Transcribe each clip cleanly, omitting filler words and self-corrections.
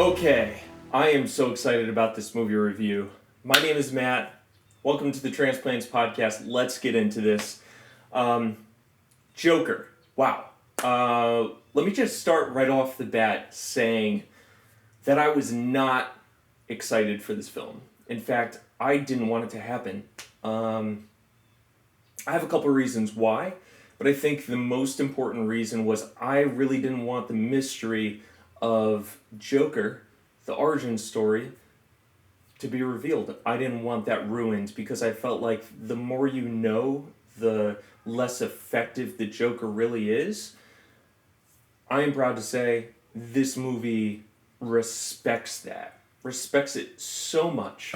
Okay, I am so excited about this movie review. My name is Matt. Welcome to the Transplants Podcast. Let's get into this. Joker. Wow. Let me just start right off the bat saying that I was not excited for this film. In fact, I didn't want it to happen. I have a couple of reasons why, but I think the most important reason was I really didn't want the mystery of Joker, the origin story, to be revealed. I didn't want that ruined because I felt like the more you know, the less effective the Joker really is. I am proud to say this movie respects it so much.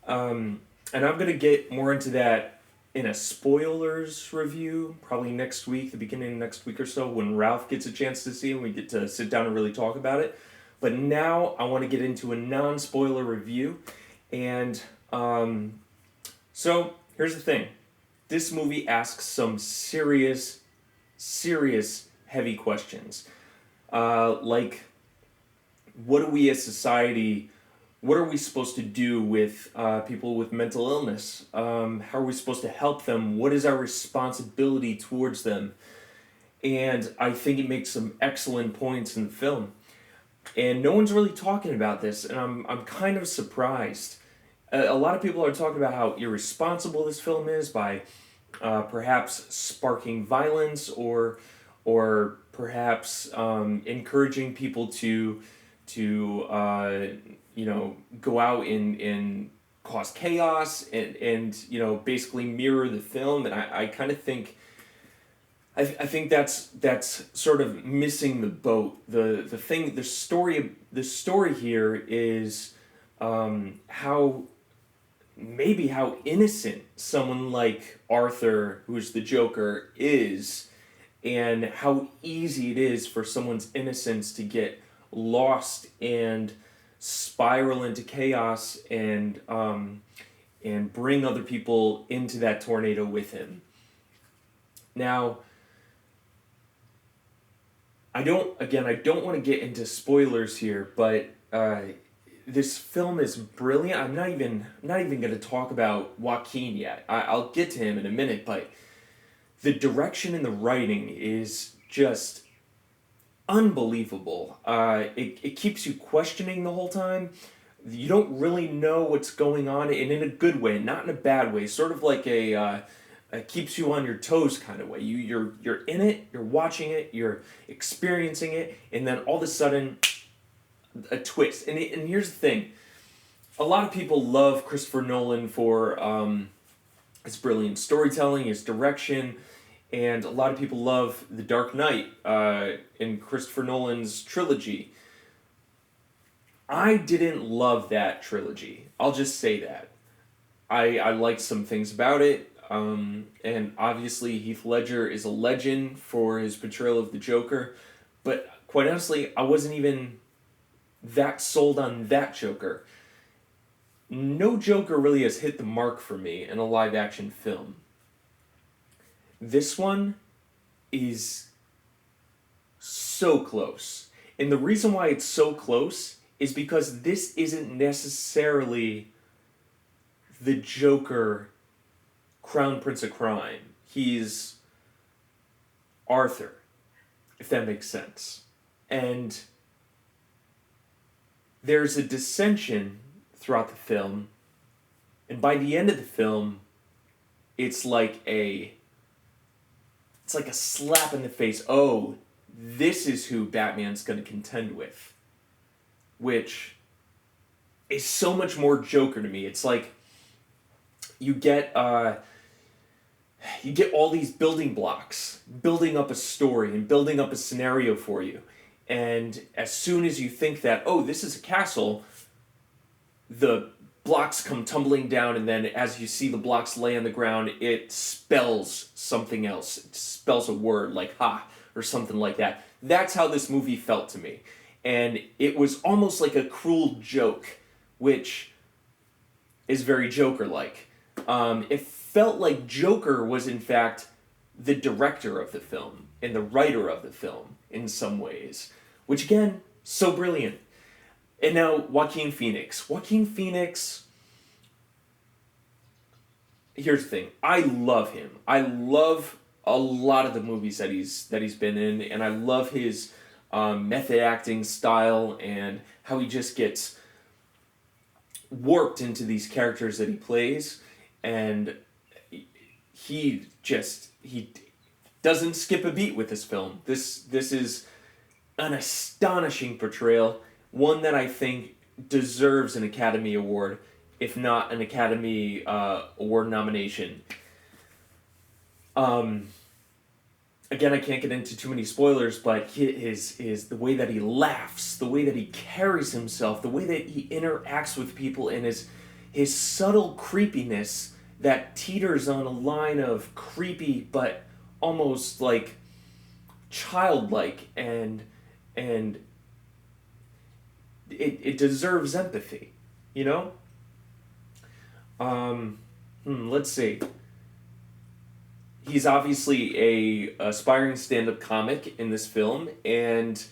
And I'm going to get more into that in a spoilers review, probably next week, the beginning of next week or so, when Ralph gets a chance to see it and we get to sit down and really talk about it. But now I want to get into a non-spoiler review. And so here's the thing. This movie asks some serious heavy questions. Like, what do we as society... What are we supposed to do with people with mental illness? How are we supposed to help them? What is our responsibility towards them? And I think it makes some excellent points in the film. And no one's really talking about this, and I'm kind of surprised. A lot of people are talking about how irresponsible this film is by perhaps sparking violence or perhaps encouraging people to go out and cause chaos and basically mirror the film. And I kind of think, I think that's sort of missing the boat. The story here is how innocent someone like Arthur, who's the Joker, is, and how easy it is for someone's innocence to get lost and spiral into chaos and bring other people into that tornado with him. Now, I don't want to get into spoilers here, but this film is brilliant. I'm not even going to talk about Joaquin yet. I'll get to him in a minute, but the direction and the writing is just unbelievable. It keeps you questioning the whole time. You don't really know what's going on, and in a good way, not in a bad way. Sort of like a keeps you on your toes kind of way. You're in it, you're watching it, you're experiencing it, and then all of a sudden, a twist. And here's the thing: a lot of people love Christopher Nolan for his brilliant storytelling, his direction. And a lot of people love The Dark Knight in Christopher Nolan's trilogy. I didn't love that trilogy. I'll just say that. I liked some things about it. And obviously Heath Ledger is a legend for his portrayal of the Joker. But quite honestly, I wasn't even that sold on that Joker. No Joker really has hit the mark for me in a live-action film. This one is so close. And the reason why it's so close is because this isn't necessarily the Joker, Crown Prince of Crime. He's Arthur, if that makes sense. And there's a dissension throughout the film. And by the end of the film, it's like a slap in the face. Oh, this is who Batman's going to contend with. Which is so much more Joker to me. It's like you get all these building blocks, building up a story and building up a scenario for you. And as soon as you think that, oh, this is a castle, the blocks come tumbling down, and then as you see the blocks lay on the ground, it spells something else. It spells a word like ha or something like that. That's how this movie felt to me. And it was almost like a cruel joke, which is very Joker-like. It felt like Joker was in fact the director of the film and the writer of the film in some ways, which again, so brilliant. And now Joaquin Phoenix. Joaquin Phoenix, here's the thing. I love him. I love a lot of the movies that he's been in, and I love his method acting style and how he just gets warped into these characters that he plays, and he doesn't skip a beat with this film. This is an astonishing portrayal, one that I think deserves an Academy Award, if not an Academy Award nomination. Again, I can't get into too many spoilers, but the way that he laughs, the way that he carries himself, the way that he interacts with people, and his subtle creepiness that teeters on a line of creepy but almost like childlike, and it deserves empathy, you know? Let's see. He's obviously a aspiring stand-up comic in this film, and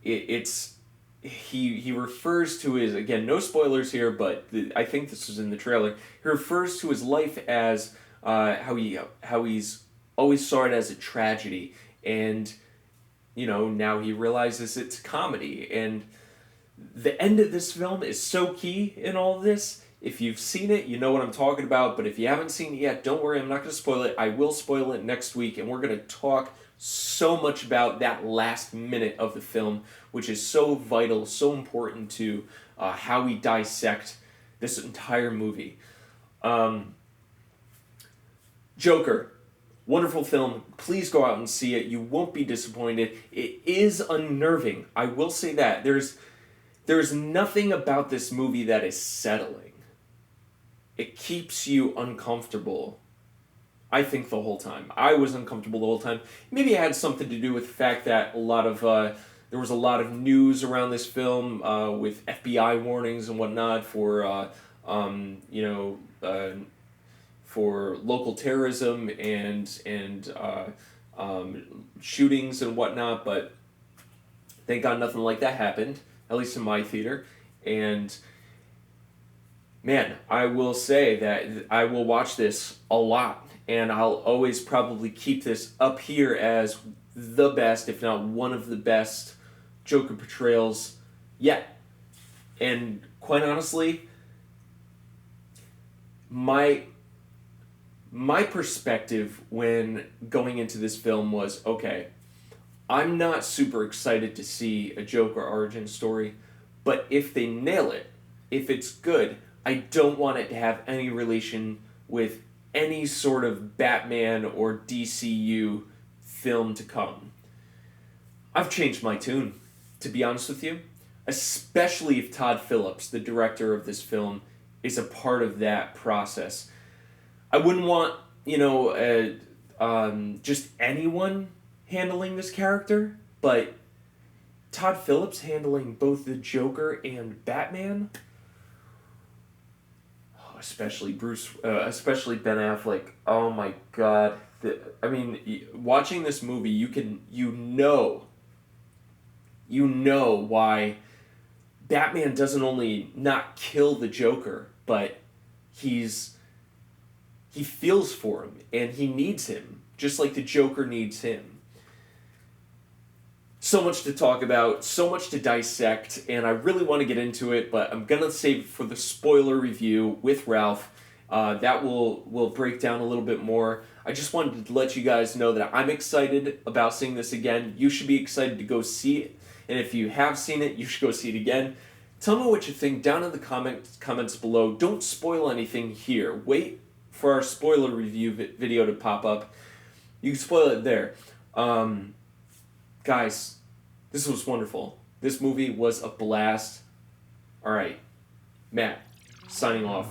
he refers to his, again, no spoilers here, but I think this was in the trailer. He refers to his life as how he's always saw it as a tragedy, and now he realizes it's comedy. And the end of this film is so key in all of this. If you've seen it, you know what I'm talking about, but if you haven't seen it yet, don't worry, I'm not going to spoil it. I will spoil it next week, and we're going to talk so much about that last minute of the film, which is so vital, so important to how we dissect this entire movie. Joker, wonderful film. Please go out and see it. You won't be disappointed. It is unnerving. I will say that. There's nothing about this movie that is settling. It keeps you uncomfortable, I think, the whole time. I was uncomfortable the whole time. Maybe it had something to do with the fact that there was a lot of news around this film with FBI warnings and whatnot for local terrorism and shootings and whatnot. But thank God nothing like that happened, at least in my theater. And man, I will say that I will watch this a lot, and I'll always probably keep this up here as the best, if not one of the best, Joker portrayals yet. And quite honestly, my perspective when going into this film was, okay, I'm not super excited to see a Joker origin story, but if they nail it, if it's good, I don't want it to have any relation with any sort of Batman or DCU film to come. I've changed my tune, to be honest with you, especially if Todd Phillips, the director of this film, is a part of that process. I wouldn't want, just anyone handling this character, but Todd Phillips handling both the Joker and Batman, especially especially Ben Affleck. Oh my God! Watching this movie, you know why Batman doesn't only not kill the Joker, but he feels for him and he needs him, just like the Joker needs him. So much to talk about, so much to dissect, and I really want to get into it, but I'm going to save it for the spoiler review with Ralph. That will break down a little bit more. I just wanted to let you guys know that I'm excited about seeing this again. You should be excited to go see it, and if you have seen it, you should go see it again. Tell me what you think down in the comments below. Don't spoil anything here. Wait for our spoiler review video to pop up. You can spoil it there. Guys, this was wonderful. This movie was a blast. All right, Matt, signing off.